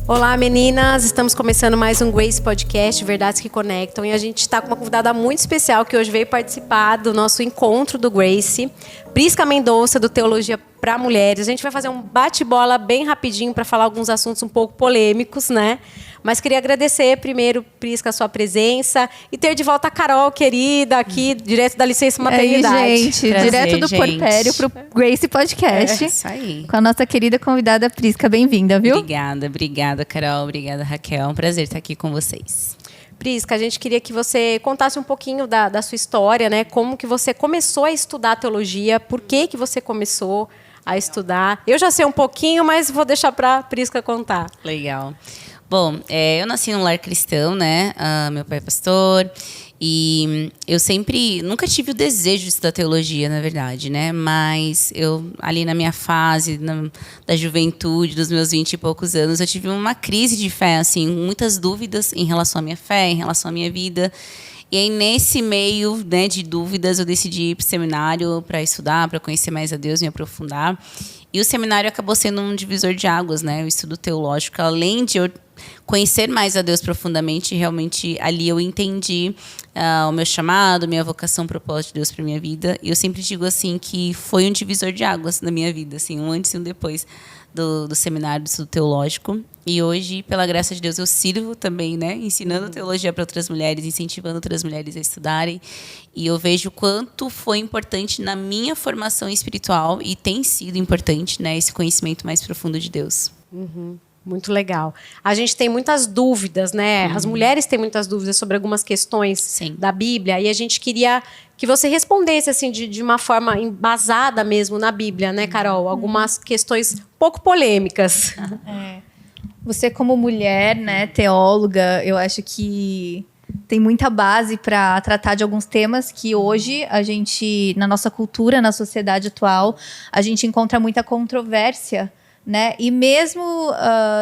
Olá, meninas! Estamos começando mais um Grace Podcast, Verdades que Conectam. E a gente está com uma convidada muito especial que hoje veio participar do nosso encontro do Grace. Prisca Mendonça, do Teologia para Mulheres. A gente vai fazer um bate-bola bem rapidinho para falar alguns assuntos um pouco polêmicos, né? Mas queria agradecer primeiro, Prisca, a sua presença e ter de volta a Carol, querida, aqui, direto da licença maternidade. Aí, gente, prazer, direto do porpério pro Grace Podcast. Isso aí. Com a nossa querida convidada Prisca. Bem-vinda, viu? Obrigada, Carol. Obrigada, Raquel. É um prazer estar aqui com vocês. Prisca, a gente queria que você contasse um pouquinho da sua história, né? Como que você começou a estudar teologia, por que você começou a estudar. Eu já sei um pouquinho, mas vou deixar para a Prisca contar. Legal. Bom, eu nasci num lar cristão, né? Meu pai é pastor. E eu nunca tive o desejo de estudar teologia, na verdade, né? Mas eu, ali na minha fase da juventude, dos meus 20 e poucos anos, eu tive uma crise de fé, assim, muitas dúvidas em relação à minha fé, em relação à minha vida. E aí, nesse meio, né, de dúvidas, eu decidi ir para o seminário para estudar, para conhecer mais a Deus, me aprofundar. E o seminário acabou sendo um divisor de águas, né? O estudo teológico, além de eu conhecer mais a Deus profundamente, realmente ali eu entendi o meu chamado, minha vocação, o propósito de Deus para minha vida. E eu sempre digo assim que foi um divisor de águas na minha vida, assim, um antes e um depois do seminário do estudo teológico. E hoje, pela graça de Deus, eu sirvo também, né, ensinando teologia para outras mulheres, incentivando outras mulheres a estudarem. E eu vejo o quanto foi importante na minha formação espiritual e tem sido importante, né, esse conhecimento mais profundo de Deus. Muito legal. A gente tem muitas dúvidas, né? As mulheres têm muitas dúvidas sobre algumas questões da Bíblia. E a gente queria que você respondesse assim, de uma forma embasada mesmo na Bíblia, né, Carol? Algumas questões pouco polêmicas. Você como mulher, né, teóloga, eu acho que tem muita base para tratar de alguns temas que hoje a gente, na nossa cultura, na sociedade atual, a gente encontra muita controvérsia, né? E mesmo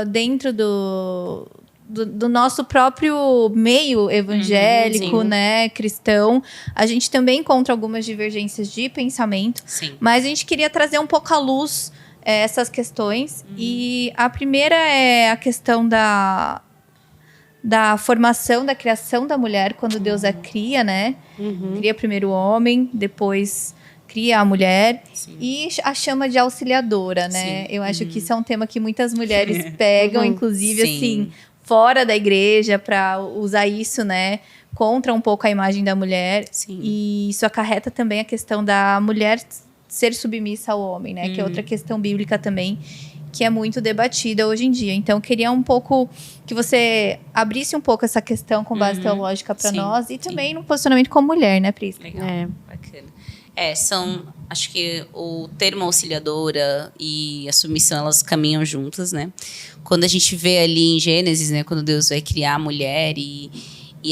dentro do nosso próprio meio evangélico, né, cristão, a gente também encontra algumas divergências de pensamento. Sim. Mas a gente queria trazer um pouco à luz essas questões. E a primeira é a questão da formação, da criação da mulher, quando Deus a cria, né? Cria primeiro o homem, depois cria a mulher. Sim. E a chama de auxiliadora, né? Sim. Eu acho que isso é um tema que muitas mulheres pegam, inclusive, assim, fora da igreja, para usar isso, né, contra um pouco a imagem da mulher. Sim. E isso acarreta também a questão da mulher ser submissa ao homem, né? Que é outra questão bíblica também, que é muito debatida hoje em dia. Então, eu queria um pouco que você abrisse um pouco essa questão com base teológica para nós e também no posicionamento como mulher, né, Prisca? Legal, bacana. Acho que o termo auxiliadora e a submissão, elas caminham juntas, né? Quando a gente vê ali em Gênesis, né, quando Deus vai criar a mulher e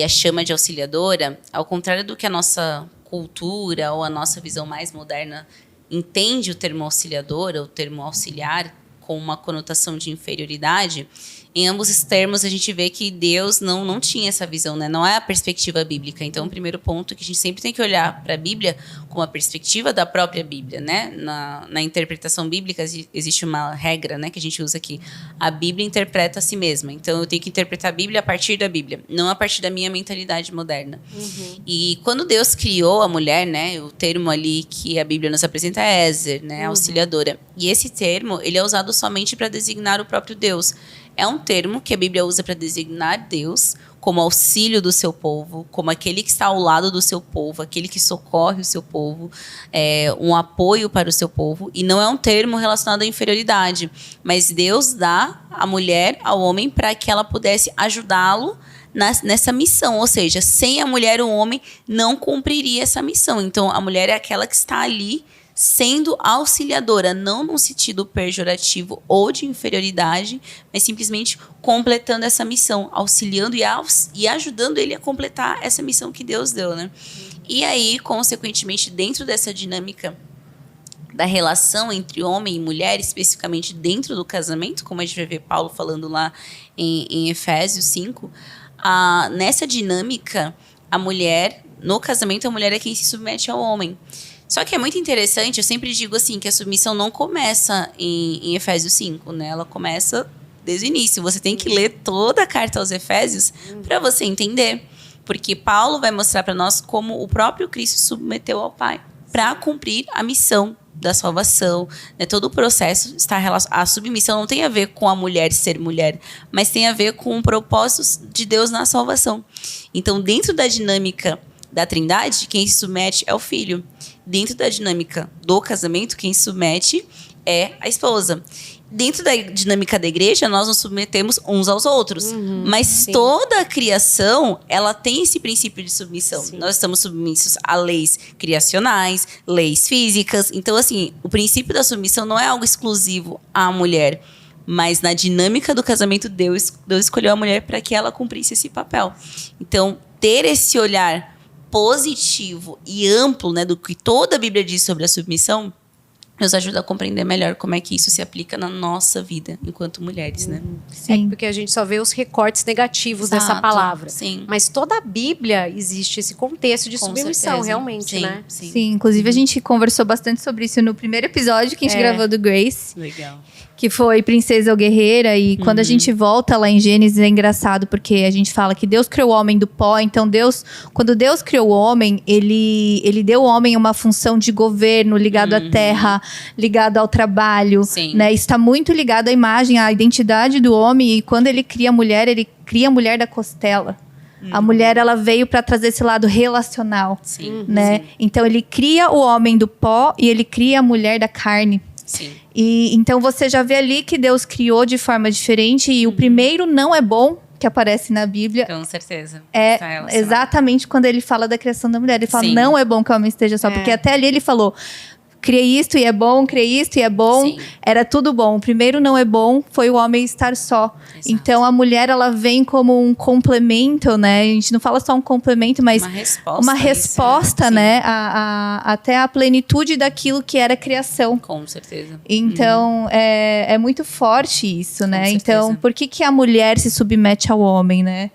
a chama de auxiliadora, ao contrário do que a nossa cultura ou a nossa visão mais moderna entende o termo auxiliadora, o termo auxiliar, com uma conotação de inferioridade, em ambos os termos a gente vê que Deus não tinha essa visão, né? Não é a perspectiva bíblica. Então, o primeiro ponto é que a gente sempre tem que olhar para a Bíblia com a perspectiva da própria Bíblia, né? Na interpretação bíblica existe uma regra, né, que a gente usa aqui. A Bíblia interpreta a si mesma. Então, eu tenho que interpretar a Bíblia a partir da Bíblia, não a partir da minha mentalidade moderna. E quando Deus criou a mulher, né, o termo ali que a Bíblia nos apresenta é Ezer, né, auxiliadora. E esse termo, ele é usado somente para designar o próprio Deus. É um termo que a Bíblia usa para designar Deus como auxílio do seu povo, como aquele que está ao lado do seu povo, aquele que socorre o seu povo, um apoio para o seu povo. E não é um termo relacionado à inferioridade, mas Deus dá a mulher ao homem para que ela pudesse ajudá-lo nessa missão. Ou seja, sem a mulher, o homem não cumpriria essa missão. Então, a mulher é aquela que está ali sendo auxiliadora, não num sentido pejorativo ou de inferioridade, mas simplesmente completando essa missão, auxiliando e ajudando ele a completar essa missão que Deus deu, né? E aí, consequentemente, dentro dessa dinâmica da relação entre homem e mulher, especificamente dentro do casamento, como a gente vai ver Paulo falando lá em Efésios 5, nessa dinâmica, a mulher, no casamento, a mulher é quem se submete ao homem. Só que é muito interessante, eu sempre digo assim, que a submissão não começa em Efésios 5, né? Ela começa desde o início. Você tem que ler toda a carta aos Efésios para você entender. Porque Paulo vai mostrar para nós como o próprio Cristo se submeteu ao Pai para cumprir a missão da salvação, né? Todo o processo está relacionado. A submissão não tem a ver com a mulher ser mulher, mas tem a ver com o propósito de Deus na salvação. Então, dentro da dinâmica da Trindade, quem se submete é o filho. Dentro da dinâmica do casamento, quem se submete é a esposa. Dentro da dinâmica da igreja, nós nos submetemos uns aos outros. Mas toda a criação, ela tem esse princípio de submissão. Sim. Nós estamos submissos a leis criacionais, leis físicas. Então, assim, o princípio da submissão não é algo exclusivo à mulher. Mas na dinâmica do casamento, Deus escolheu a mulher para que ela cumprisse esse papel. Então, ter esse olhar positivo e amplo, né, do que toda a Bíblia diz sobre a submissão, nos ajuda a compreender melhor como é que isso se aplica na nossa vida enquanto mulheres, né? Sim. Porque a gente só vê os recortes negativos dessa palavra. Sim. Mas toda a Bíblia existe esse contexto de submissão, certeza. realmente, Sim, né? Sim, inclusive a gente conversou bastante sobre isso no primeiro episódio que a gente gravou do Grace. Legal. Que foi Princesa ou Guerreira. E quando a gente volta lá em Gênesis, é engraçado, porque a gente fala que Deus criou o homem do pó. Então, quando Deus criou o homem, ele deu ao homem uma função de governo ligado à terra, ligado ao trabalho. Sim. Né? Está muito ligado à imagem, à identidade do homem. E quando ele cria a mulher, ele cria a mulher da costela. A mulher, ela veio para trazer esse lado relacional. Sim. Né? Sim. Então, ele cria o homem do pó e ele cria a mulher da carne. Sim. E então você já vê ali que Deus criou de forma diferente. E o primeiro não é bom, que aparece na Bíblia, Com certeza. é Está relacionado. exatamente quando ele fala da criação da mulher. Ele fala, Sim. não é bom que o homem esteja só. Porque até ali ele falou, criei isto e é bom, criei isto e é bom. Sim. Era tudo bom. O primeiro não é bom, foi o homem estar só. Exato. Então a mulher, ela vem como um complemento, né? A gente não fala só um complemento, mas Uma resposta, né? Até a plenitude daquilo que era criação. Com certeza. Então, é muito forte isso, né? Com Então, certeza. por que a mulher se submete ao homem, né?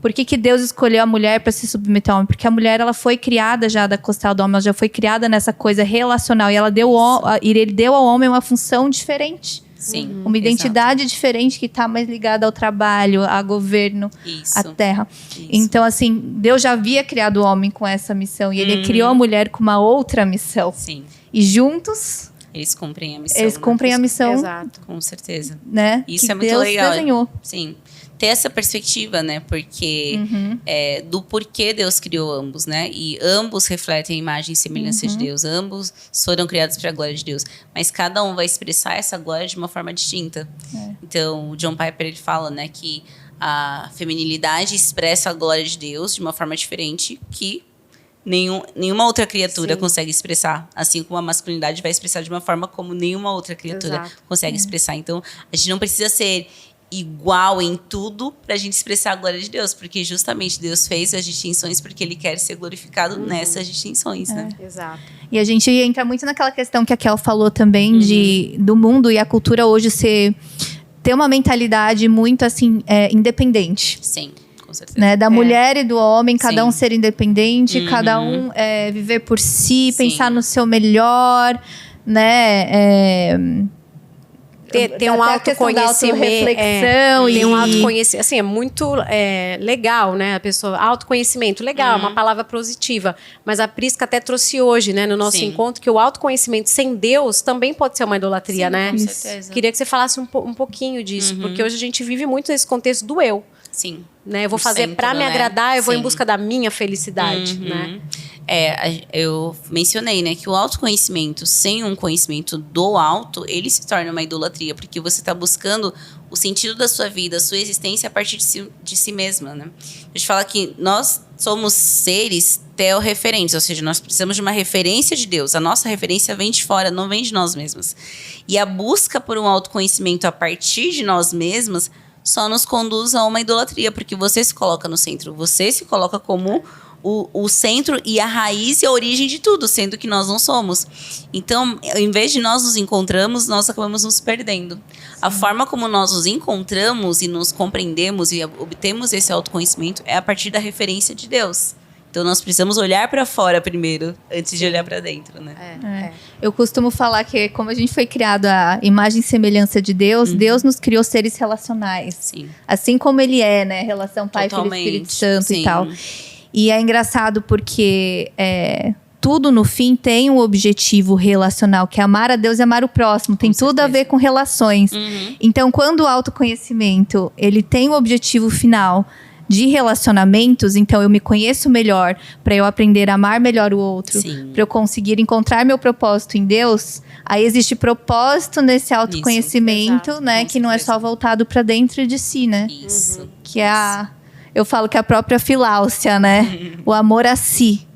Por que Deus escolheu a mulher para se submeter ao homem? Porque a mulher, ela foi criada já da costela do homem, ela já foi criada nessa coisa relacional. E ele deu ao homem uma função diferente. Sim. Uma identidade diferente que está mais ligada ao trabalho, a governo, Isso. à terra. Isso. Então, assim, Deus já havia criado o homem com essa missão. E ele criou a mulher com uma outra missão. Sim. E juntos, Eles cumprem a missão. eles né? cumprem a missão, Exato. Com certeza. né? Isso que é muito Deus legal. desenhou. Sim. Ter essa perspectiva, né? Porque do porquê Deus criou ambos, né? E ambos refletem a imagem e semelhança de Deus. Ambos foram criados para a glória de Deus. Mas cada um vai expressar essa glória de uma forma distinta. Então, o John Piper, ele fala, né? Que a feminilidade expressa a glória de Deus de uma forma diferente que nenhuma outra criatura consegue expressar. Assim como a masculinidade vai expressar de uma forma como nenhuma outra criatura consegue expressar. Então, a gente não precisa ser igual em tudo pra gente expressar a glória de Deus, porque justamente Deus fez as distinções porque Ele quer ser glorificado nessas distinções, né? Exato. E a gente entra muito naquela questão que a Kel falou também do mundo e a cultura hoje ter uma mentalidade muito assim independente. Sim, com certeza. Né? Da mulher e do homem, cada Sim. um ser independente, cada um viver por si, pensar no seu melhor, né? Ter um até a questão da autoconhecimento. autorreflexão Tem um e- autoconhecimento. Assim, é muito legal, né? A pessoa. Autoconhecimento, legal, é uma palavra positiva. Mas a Prisca até trouxe hoje, né, no nosso Sim. encontro, que o autoconhecimento sem Deus também pode ser uma idolatria, Sim, né? com certeza. Queria que você falasse um pouquinho disso, porque hoje a gente vive muito nesse contexto do eu. Sim. Né? Eu vou O fazer centro, pra me né? agradar, eu vou em Sim. busca da minha felicidade, né? Eu mencionei, né, que o autoconhecimento sem um conhecimento do alto, ele se torna uma idolatria, porque você está buscando o sentido da sua vida, a sua existência a partir de si mesma, né? A gente fala que nós somos seres teorreferentes, ou seja, nós precisamos de uma referência de Deus. A nossa referência vem de fora, não vem de nós mesmos. E a busca por um autoconhecimento a partir de nós mesmos só nos conduz a uma idolatria, porque você se coloca no centro, você se coloca como o centro e a raiz e a origem de tudo, sendo que nós não somos. Então, em vez de nós nos encontramos, nós acabamos nos perdendo. A forma como nós nos encontramos e nos compreendemos e obtemos esse autoconhecimento é a partir da referência de Deus. Então nós precisamos olhar para fora primeiro, antes de olhar para dentro, né? Eu costumo falar que como a gente foi criado à imagem e semelhança de Deus, Deus nos criou seres relacionais. Sim. Assim como ele é, né? Relação Pai, Filho e Espírito Santo sim. e tal. E é engraçado porque tudo no fim tem um objetivo relacional, que é amar a Deus e amar o próximo. Tem tudo a ver com relações. Então, quando o autoconhecimento ele tem o objetivo final de relacionamentos, então eu me conheço melhor para eu aprender a amar melhor o outro, para eu conseguir encontrar meu propósito em Deus. Aí existe propósito nesse autoconhecimento, Isso, né, que não é só voltado para dentro de si, né? Isso. Que é eu falo que é a própria filáusia, né? O amor a si.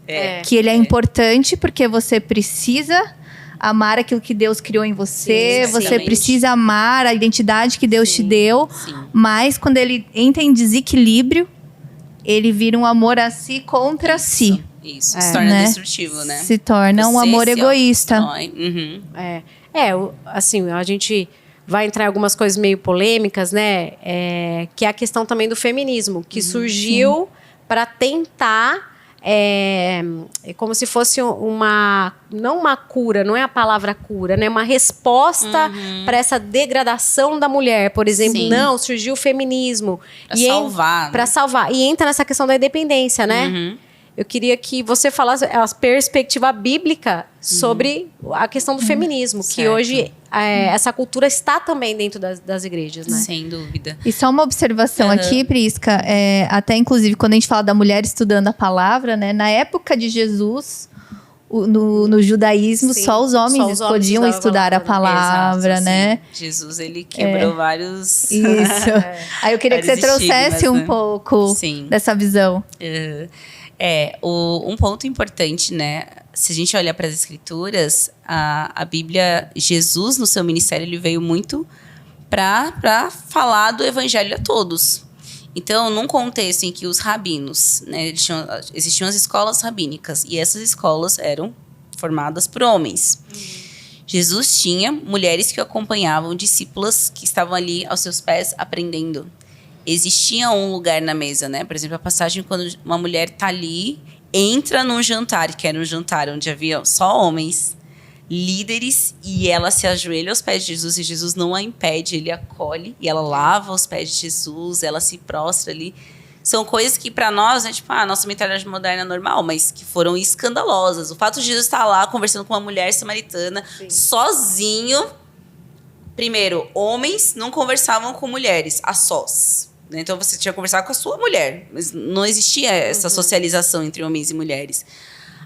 Que ele é importante porque você precisa amar aquilo que Deus criou em você. Sim, você precisa amar a identidade que Deus te deu. Sim. Mas quando ele entra em desequilíbrio, ele vira um amor a si contra si. Isso, se torna destrutivo, né? Se torna um amor egoísta. Assim, a gente vai entrar em algumas coisas meio polêmicas, né? Que é a questão também do feminismo, que surgiu para tentar... É como se fosse não uma cura, não é a palavra cura, né? Uma resposta para essa degradação da mulher, por exemplo. Não, surgiu o feminismo para salvar, né? Para salvar. E entra nessa questão da independência, né? Eu queria que você falasse a perspectiva bíblica sobre a questão do feminismo, que hoje essa cultura está também dentro das igrejas, né? Sem dúvida. E só uma observação aqui, Prisca, até inclusive quando a gente fala da mulher estudando a palavra, né? Na época de Jesus, no judaísmo, só os homens podiam estudar a palavra, exato, né? Jesus, ele quebrou vários... Isso. Aí eu queria que você trouxesse um pouco dessa visão. Um ponto importante, né? Se a gente olhar para as escrituras, a Bíblia, Jesus, no seu ministério, ele veio muito para falar do evangelho a todos. Então, num contexto em que os rabinos, né, existiam as escolas rabínicas, e essas escolas eram formadas por homens. Jesus tinha mulheres que o acompanhavam, discípulas que estavam ali aos seus pés aprendendo. Existia um lugar na mesa, né? Por exemplo, a passagem quando uma mulher tá ali, entra num jantar, que era um jantar onde havia só homens, líderes, e ela se ajoelha aos pés de Jesus, e Jesus não a impede, ele acolhe, e ela lava os pés de Jesus, ela se prostra ali. São coisas que para nós, né, tipo, a nossa mentalidade moderna é normal, mas que foram escandalosas. O fato de Jesus estar lá conversando com uma mulher samaritana, sozinho. Primeiro, homens não conversavam com mulheres, a sós. Então, você tinha que conversar com a sua mulher. Mas não existia essa socialização entre homens e mulheres.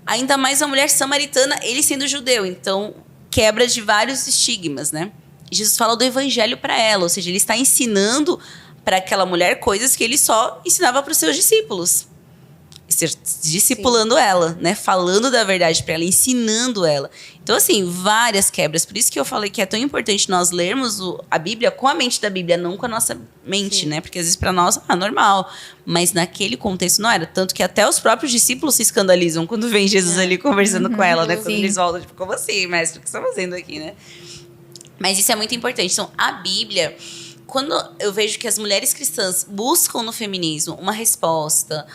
Ainda mais a mulher samaritana, ele sendo judeu. Então, quebra de vários estigmas, né? E Jesus fala do evangelho para ela. Ou seja, ele está ensinando para aquela mulher coisas que ele só ensinava para os seus discípulos. Discipulando ela, né? Falando da verdade para ela, ensinando ela. Então, assim, várias quebras. Por isso que eu falei que é tão importante nós lermos a Bíblia com a mente da Bíblia, não com a nossa mente, né? Porque às vezes para nós, normal. Mas naquele contexto não era. Tanto que até os próprios discípulos se escandalizam quando vem Jesus ali conversando com ela, né? Quando eles voltam, tipo, como assim, mestre? O que você está fazendo aqui, né? Mas isso é muito importante. Então, a Bíblia... Quando eu vejo que as mulheres cristãs buscam no feminismo uma resposta,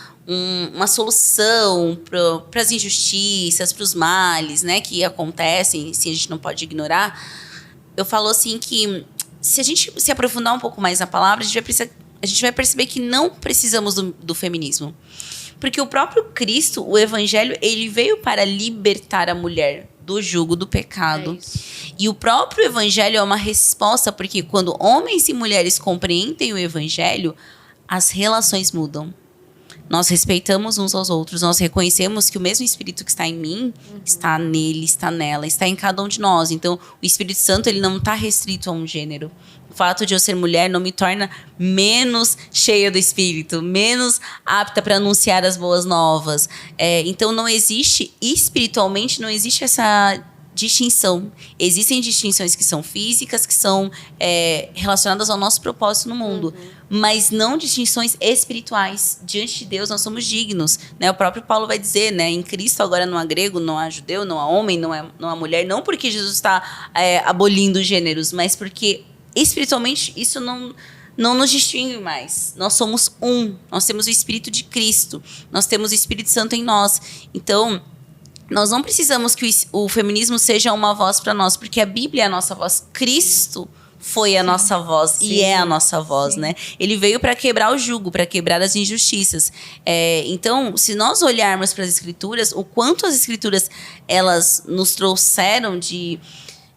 uma solução para as injustiças, para os males, né, que acontecem, se a gente não pode ignorar, eu falo assim que se a gente se aprofundar um pouco mais na palavra, a gente vai perceber que não precisamos do feminismo. Porque o próprio Cristo, o Evangelho, ele veio para libertar a mulher do jugo do pecado. E o próprio Evangelho é uma resposta, porque quando homens e mulheres compreendem o Evangelho, as relações mudam. Nós respeitamos uns aos outros, nós reconhecemos que o mesmo Espírito que está em mim, está nele, está nela, está em cada um de nós. Então, o Espírito Santo, ele não está restrito a um gênero. O fato de eu ser mulher não me torna menos cheia do Espírito, menos apta para anunciar as boas novas. Então, não existe, espiritualmente, não existe essa distinção. Existem distinções que são físicas, que são relacionadas ao nosso propósito no mundo, mas não distinções espirituais. Diante de Deus, nós somos dignos, né? O próprio Paulo vai dizer, né? Em Cristo agora não há grego, não há judeu, não há homem, não há mulher, não porque Jesus está abolindo gêneros, mas porque espiritualmente isso não nos distingue mais. Nós somos um. Nós temos o Espírito de Cristo. Nós temos o Espírito Santo em nós. Então, nós não precisamos que o feminismo seja uma voz para nós, porque a Bíblia é a nossa voz. Cristo foi a nossa voz e é a nossa voz, né? Ele veio para quebrar o jugo, para quebrar as injustiças. Então, se nós olharmos para as Escrituras, o quanto as Escrituras elas nos trouxeram de...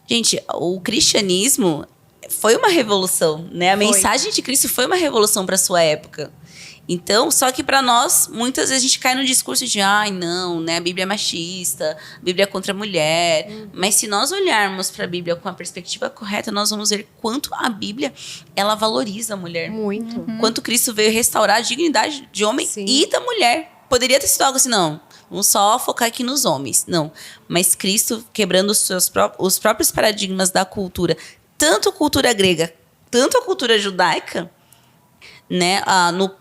Gente, o cristianismo foi uma revolução, né? A mensagem de Cristo foi uma revolução para sua época. Então, só que para nós, muitas vezes a gente cai no discurso de não, né? A Bíblia é machista, a Bíblia é contra a mulher. Mas se nós olharmos para a Bíblia com a perspectiva correta, nós vamos ver quanto a Bíblia, ela valoriza a mulher. Muito. Quanto Cristo veio restaurar a dignidade de homem e da mulher. Poderia ter sido algo assim, não. Vamos só focar aqui nos homens. Não. Mas Cristo quebrando os próprios paradigmas da cultura, tanto a cultura grega, tanto a cultura judaica, né?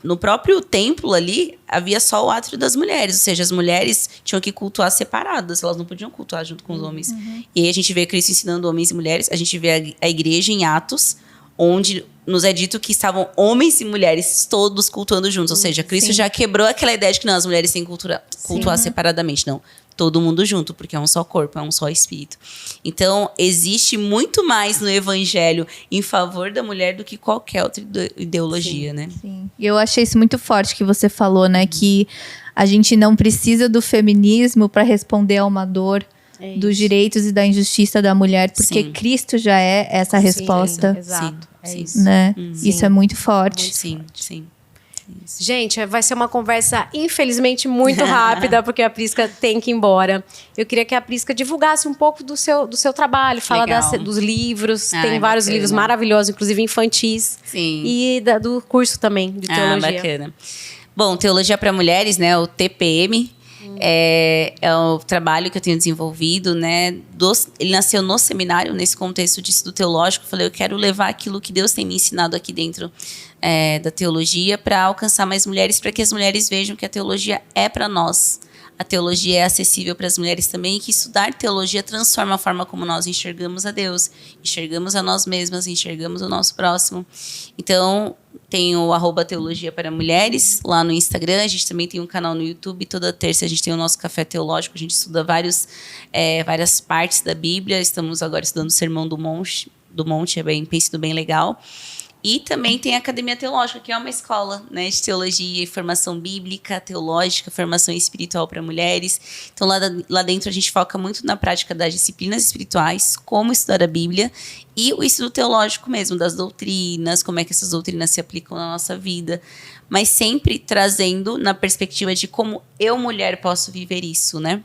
No próprio templo ali, havia só o átrio das mulheres. Ou seja, as mulheres tinham que cultuar separadas. Elas não podiam cultuar junto com os homens. E aí a gente vê Cristo ensinando homens e mulheres. A gente vê a igreja em Atos, onde nos é dito que estavam homens e mulheres todos cultuando juntos. Ou seja, Cristo já quebrou aquela ideia de que não, as mulheres têm que cultuar separadamente. Não, todo mundo junto, porque é um só corpo, é um só espírito. Então, existe muito mais no evangelho em favor da mulher do que qualquer outra ideologia, né? Sim. E eu achei isso muito forte que você falou, né? Que a gente não precisa do feminismo para responder a uma dor dos direitos e da injustiça da mulher, porque Cristo já é essa resposta. Exato. Sim. Né? Isso é muito forte. Sim. Isso. Gente, vai ser uma conversa, infelizmente, muito rápida, porque a Prisca tem que ir embora. Eu queria que a Prisca divulgasse um pouco do seu trabalho, fala dos livros. Tem vários livros maravilhosos, inclusive infantis. Sim. E do curso também, de teologia. Bacana. Bom, Teologia para Mulheres, né? O TPM. É o trabalho que eu tenho desenvolvido, né? Ele nasceu no seminário, nesse contexto de estudo teológico. Eu falei, eu quero levar aquilo que Deus tem me ensinado aqui dentro da teologia para alcançar mais mulheres, para que as mulheres vejam que a teologia é para nós. A teologia é acessível para as mulheres também e que estudar teologia transforma a forma como nós enxergamos a Deus, enxergamos a nós mesmas, enxergamos o nosso próximo. Então, tem o @Teologia para Mulheres lá no Instagram. A gente também tem um canal no YouTube. Toda terça a gente tem o nosso Café Teológico. A gente estuda várias partes da Bíblia. Estamos agora estudando o Sermão do Monte. Tem sido bem legal. E também tem a Academia Teológica, que é uma escola, né, de teologia e formação bíblica, teológica, formação espiritual para mulheres. Então, lá dentro a gente foca muito na prática das disciplinas espirituais, como estudar a Bíblia, e o estudo teológico mesmo, das doutrinas, como é que essas doutrinas se aplicam na nossa vida. Mas sempre trazendo na perspectiva de como eu, mulher, posso viver isso, né?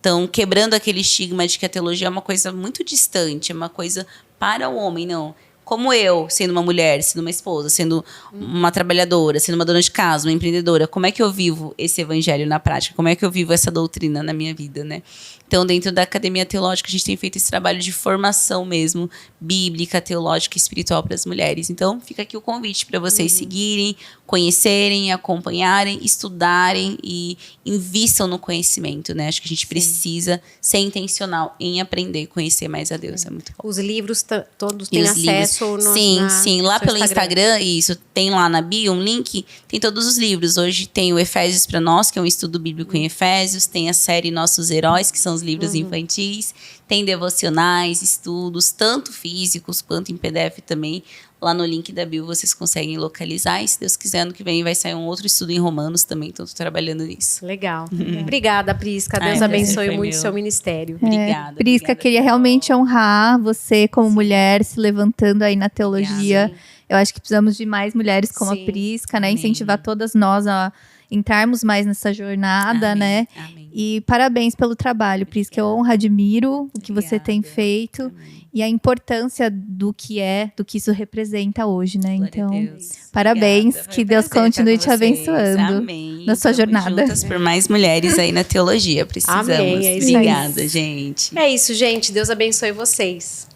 Então, quebrando aquele estigma de que a teologia é uma coisa muito distante, é uma coisa para o homem, não. Como eu, sendo uma mulher, sendo uma esposa, sendo uma trabalhadora, sendo uma dona de casa, uma empreendedora, como é que eu vivo esse evangelho na prática? Como é que eu vivo essa doutrina na minha vida, né? Então, dentro da Academia Teológica, a gente tem feito esse trabalho de formação mesmo, bíblica, teológica e espiritual para as mulheres. Então, fica aqui o convite para vocês seguirem, conhecerem, acompanharem, estudarem e invistam no conhecimento, né? Acho que a gente precisa ser intencional em aprender e conhecer mais a Deus. É muito bom. Os livros todos têm acesso no Sim. Lá pelo Instagram, isso. Tem lá na bio um link, tem todos os livros. Hoje tem o Efésios para Nós, que é um estudo bíblico em Efésios. Tem a série Nossos Heróis, que são os livros infantis. Tem devocionais, estudos, tanto físicos quanto em PDF também. Lá no link da bio vocês conseguem localizar. E se Deus quiser, ano que vem vai sair um outro estudo em Romanos também. Então, estou trabalhando nisso. Legal. Obrigada, Prisca. Deus abençoe muito o seu ministério. Obrigada. Prisca, queria realmente honrar você como mulher se levantando aí na teologia. Obrigada. Eu acho que precisamos de mais mulheres como a Prisca, né? Incentivar todas nós a entrarmos mais nessa jornada, né? Amém. E parabéns pelo trabalho, Prisca. Eu honro, admiro o que você tem feito. Amém. E a importância do que isso representa hoje, né? Glória Então, a Deus. parabéns, Obrigada. que Deus Foi um prazer continue estar te com vocês. abençoando Amém. na sua Tamo jornada. juntas por mais mulheres aí na teologia. Precisamos. Amém, é isso aí. Obrigada, gente. É isso, gente. Deus abençoe vocês.